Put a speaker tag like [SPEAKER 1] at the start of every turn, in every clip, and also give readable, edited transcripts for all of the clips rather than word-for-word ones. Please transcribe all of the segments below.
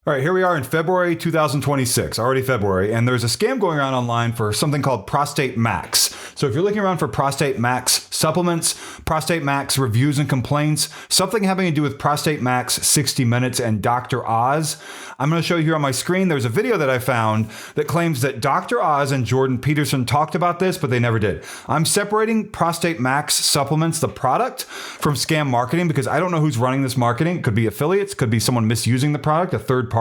[SPEAKER 1] All right, here we are in February 2026, already February, and there's a scam going around online for something called Prostate Max. So if you're looking around for Prostate Max supplements, Prostate Max reviews and complaints, something having to do with Prostate Max 60 Minutes and Dr. Oz, I'm going to show you here on my screen. There's a video that I found that claims that Dr. Oz and Jordan Peterson talked about this, but they never did. I'm separating Prostate Max supplements, the product, from scam marketing because I don't know who's running this marketing. It could be affiliates, could be someone misusing the product, a third party.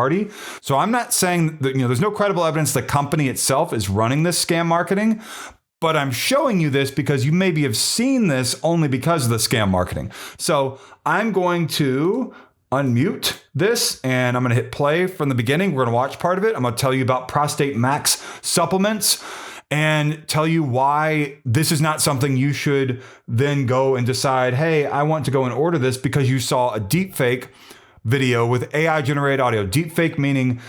[SPEAKER 1] So I'm not saying that, there's no credible evidence the company itself is running this scam marketing, but I'm showing you this because you maybe have seen this only because of the scam marketing. So I'm going to unmute this and I'm going to hit play from the beginning. We're going to watch part of it. I'm going to tell you about Prostate Max supplements and tell you why this is not something you should then go and decide, hey, I want to go and order this because you saw a deepfake video with AI generated audio. Deepfake meaning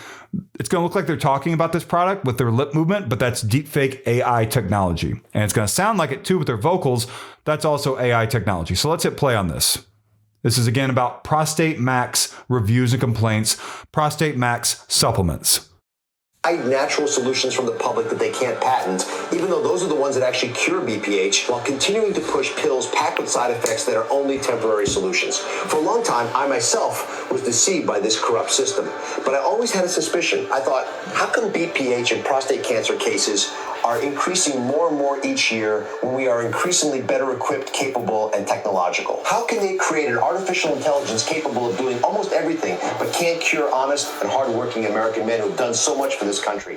[SPEAKER 1] it's going to look like they're talking about this product with their lip movement, but that's deepfake AI technology. And it's going to sound like it too with their vocals. That's also AI technology. So let's hit play on this. This is again about Prostate Max reviews and complaints, Prostate Max supplements.
[SPEAKER 2] Natural solutions from the public that they can't patent, even though those are the ones that actually cure BPH, while continuing to push pills packed with side effects that are only temporary solutions. For a long time, I myself was deceived by this corrupt system, but I always had a suspicion. I thought, how come BPH and prostate cancer cases are increasing more and more each year when we are increasingly better equipped, capable, and technological? How can they create an artificial intelligence capable of doing almost everything, but can't cure honest and hardworking American men who've done so much for this country?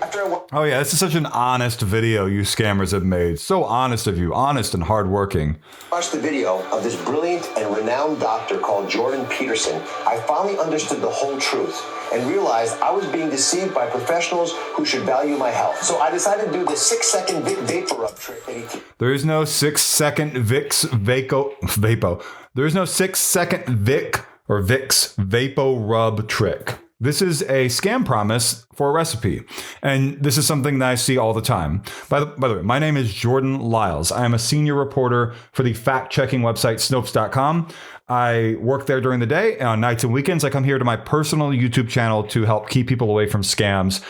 [SPEAKER 1] Oh yeah, this is such an honest video you scammers have made. So honest of you, honest and hardworking.
[SPEAKER 2] Watched the video of this brilliant and renowned doctor called Jordan Peterson. I finally understood the whole truth and realized I was being deceived by professionals who should value my health. So I decided to do the 6-second Vic Vapor Rub trick that he teaches.
[SPEAKER 1] There is no 6-second Vicks Vapo. There is no 6-second Vic or Vicks Vapo Rub trick. This is a scam promise for a recipe. And this is something that I see all the time. By the way, my name is Jordan Lyles. I am a senior reporter for the fact-checking website Snopes.com. I work there during the day, and on nights and weekends, I come here to my personal YouTube channel to help keep people away from scams.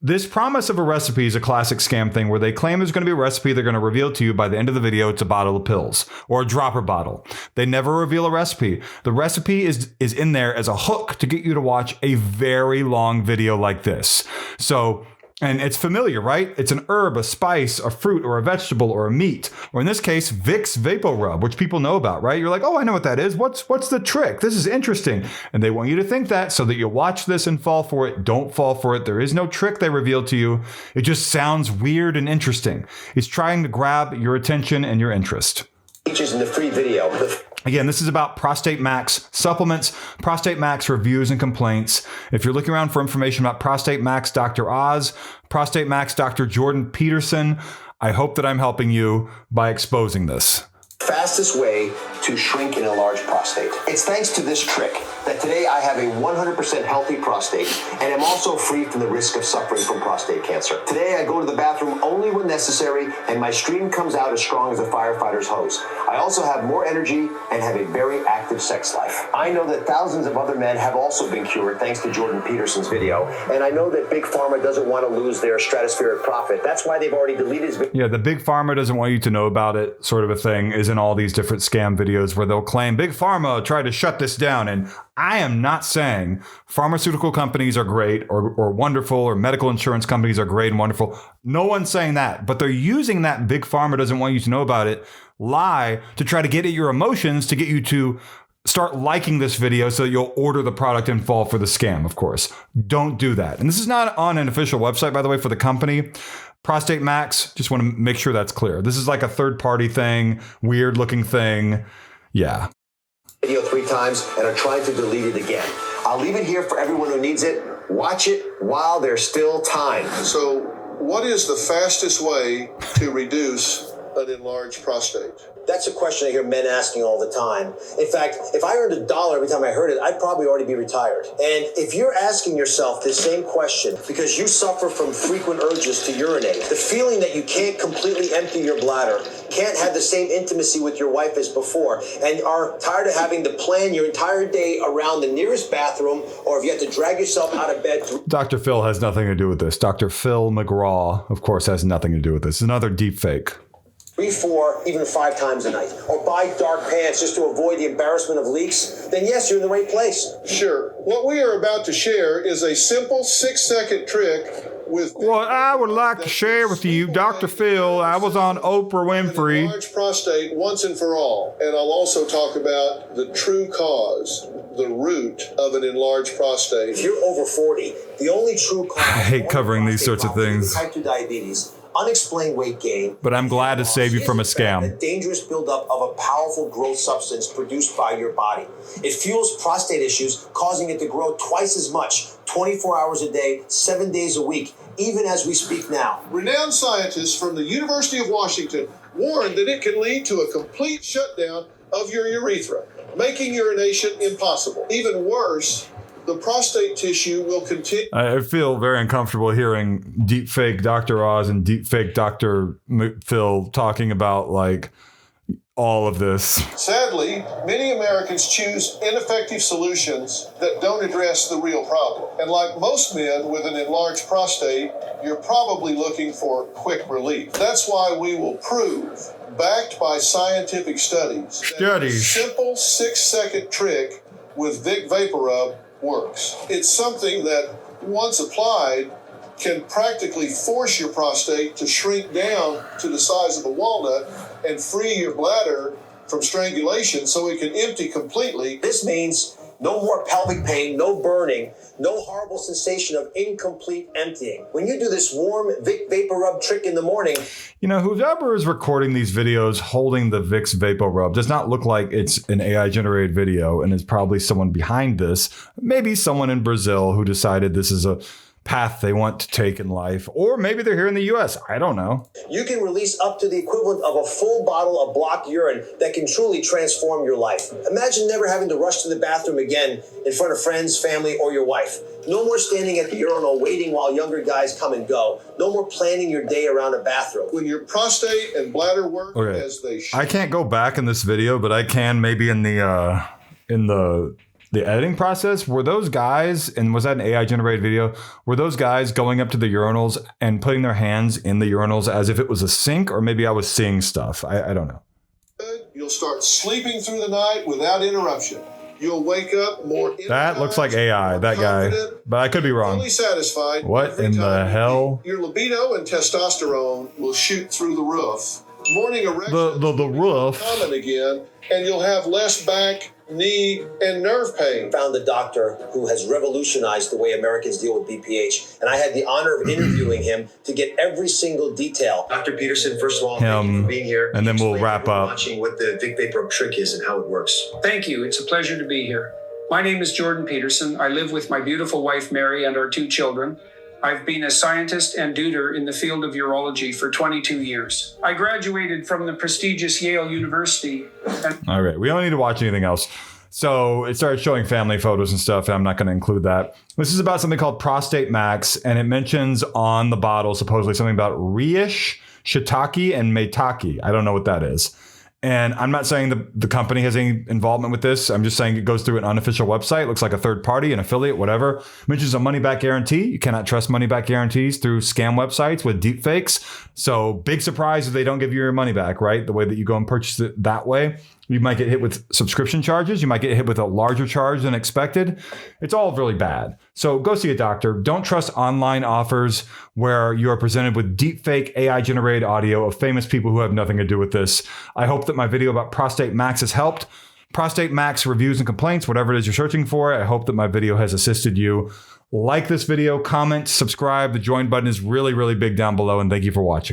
[SPEAKER 1] This promise of a recipe is a classic scam thing where they claim there's going to be a recipe they're going to reveal to you by the end of the video. It's a bottle of pills or a dropper bottle. They never reveal a recipe. The recipe is in there as a hook to get you to watch a very long video like this. And it's familiar, right? It's an herb, a spice, a fruit, or a vegetable, or a meat. Or in this case, Vicks Vapo Rub, which people know about, right? You're like, oh, I know what that is. What's the trick? This is interesting. And they want you to think that so that you watch this and fall for it. Don't fall for it. There is no trick they reveal to you. It just sounds weird and interesting. It's trying to grab your attention and your interest.
[SPEAKER 2] Features in the free video.
[SPEAKER 1] Again, this is about Prostate Max supplements, Prostate Max reviews and complaints. If you're looking around for information about Prostate Max Dr. Oz, Prostate Max Dr. Jordan Peterson, I hope that I'm helping you by exposing this.
[SPEAKER 2] Fastest way to shrink and enlarge prostate. It's thanks to this trick that today I have a 100% healthy prostate and am also free from the risk of suffering from prostate cancer. Today I go to the bathroom only when necessary and my stream comes out as strong as a firefighter's hose. I also have more energy and have a very active sex life. I know that thousands of other men have also been cured thanks to Jordan Peterson's video, and I know that Big Pharma doesn't want to lose their stratospheric profit. That's why they've already deleted his video.
[SPEAKER 1] Yeah, the Big Pharma doesn't want you to know about it sort of a thing is in all these different scam videos where they'll claim Big Pharma tried to shut this down. And I am not saying pharmaceutical companies are great or wonderful or medical insurance companies are great and wonderful. No one's saying that, but they're using that Big Pharma doesn't want you to know about it lie to try to get at your emotions to get you to start liking this video so that you'll order the product and fall for the scam, of course. Don't do that. And this is not on an official website, by the way, for the company. Prostate Max, just want to make sure that's clear. This is like a third-party thing, weird-looking thing. Yeah.
[SPEAKER 2] Video 3 times and are trying to delete it again. I'll leave it here for everyone who needs it. Watch it while there's still time.
[SPEAKER 3] So what is the fastest way to reduce an enlarged prostate?
[SPEAKER 2] That's a question I hear men asking all the time. In fact, if I earned $1 every time I heard it, I'd probably already be retired. And if you're asking yourself this same question because you suffer from frequent urges to urinate, the feeling that you can't completely empty your bladder, can't have the same intimacy with your wife as before, and are tired of having to plan your entire day around the nearest bathroom, or if you have to drag yourself out of bed.
[SPEAKER 1] Dr. Phil has nothing to do with this. Dr. Phil McGraw, of course, has nothing to do with this. Another deep fake.
[SPEAKER 2] 3, 4, even 5 times a night, or buy dark pants just to avoid the embarrassment of leaks, then yes, you're in the right place.
[SPEAKER 3] Sure. What we are about to share is a simple 6-second trick with...
[SPEAKER 1] What I would like to share with you, Dr. Phil, I was on Oprah Winfrey.
[SPEAKER 3] Enlarged prostate once and for all. And I'll also talk about the true cause, the root of an enlarged prostate.
[SPEAKER 2] If you're over 40, the only true cause...
[SPEAKER 1] I hate covering these sorts of things.
[SPEAKER 2] Type 2 diabetes, unexplained weight gain.
[SPEAKER 1] But I'm glad to save you from a scam.
[SPEAKER 2] A dangerous buildup of a powerful growth substance produced by your body. It fuels prostate issues, causing it to grow twice as much, 24 hours a day, 7 days a week, even as we speak now.
[SPEAKER 3] Renowned scientists from the University of Washington warned that it can lead to a complete shutdown of your urethra, making urination impossible. Even worse, the prostate tissue will continue.
[SPEAKER 1] I feel very uncomfortable hearing deepfake Dr. Oz and deepfake Dr. Phil talking about like all of this.
[SPEAKER 3] Sadly, many Americans choose ineffective solutions that don't address the real problem. And like most men with an enlarged prostate, you're probably looking for quick relief. That's why we will prove, backed by scientific studies, that a simple 6-second trick with Vic VapoRub works. It's something that, once applied, can practically force your prostate to shrink down to the size of a walnut and free your bladder from strangulation so it can empty completely.
[SPEAKER 2] This means no more pelvic pain, no burning, no horrible sensation of incomplete emptying. When you do this warm Vic VapoRub trick in the morning...
[SPEAKER 1] You know, whoever is recording these videos holding the Vicks VapoRub does not look like it's an AI-generated video, and is probably someone behind this. Maybe someone in Brazil who decided this is a path they want to take in life, or maybe they're here in the US. I don't know.
[SPEAKER 2] You can release up to the equivalent of a full bottle of blocked urine that can truly transform your life. Imagine never having to rush to the bathroom again in front of friends, family, or your wife. No more standing at the urinal waiting while younger guys come and go. No more planning your day around a bathroom.
[SPEAKER 3] When your prostate and bladder work as they should.
[SPEAKER 1] I can't go back in this video, but I can maybe in the editing process. Were those guys, and was that an AI generated video? Were those guys going up to the urinals and putting their hands in the urinals as if it was a sink, or maybe I was seeing stuff? I don't know.
[SPEAKER 3] You'll start sleeping through the night without interruption. You'll wake up more.
[SPEAKER 1] That looks like AI, that guy, but I could be wrong.
[SPEAKER 3] Fully satisfied.
[SPEAKER 1] What in the hell?
[SPEAKER 3] Your libido and testosterone will shoot through the roof. Morning erections
[SPEAKER 1] the roof
[SPEAKER 3] common again, and you'll have less back, knee, and nerve pain.
[SPEAKER 2] Found a doctor who has revolutionized the way Americans deal with BPH, and I had the honor of interviewing him to get every single detail. Dr. Peterson, first of all, thank you for being here.
[SPEAKER 1] And then we'll wrap up.
[SPEAKER 2] Watching what the Vic VapoRub trick is and how it works.
[SPEAKER 4] Thank you. It's a pleasure to be here. My name is Jordan Peterson. I live with my beautiful wife, Mary, and our 2 children. I've been a scientist and tutor in the field of urology for 22 years. I graduated from the prestigious Yale University.
[SPEAKER 1] All right, we don't need to watch anything else. So it started showing family photos and stuff, and I'm not going to include that. This is about something called Prostate Max, and it mentions on the bottle supposedly something about reishi, shiitake, and maitake. I don't know what that is. And I'm not saying the company has any involvement with this. I'm just saying it goes through an unofficial website. It looks like a third party, an affiliate, whatever. It mentions a money-back guarantee. You cannot trust money-back guarantees through scam websites with deepfakes. So big surprise if they don't give you your money back, right? The way that you go and purchase it that way. You might get hit with subscription charges. You might get hit with a larger charge than expected. It's all really bad. So go see a doctor. Don't trust online offers where you are presented with deepfake AI-generated audio of famous people who have nothing to do with this. I hope that my video about Prostate Max has helped. Prostate Max reviews and complaints, whatever it is you're searching for. I hope that my video has assisted you. Like this video, comment, subscribe. The join button is really, really big down below, and thank you for watching.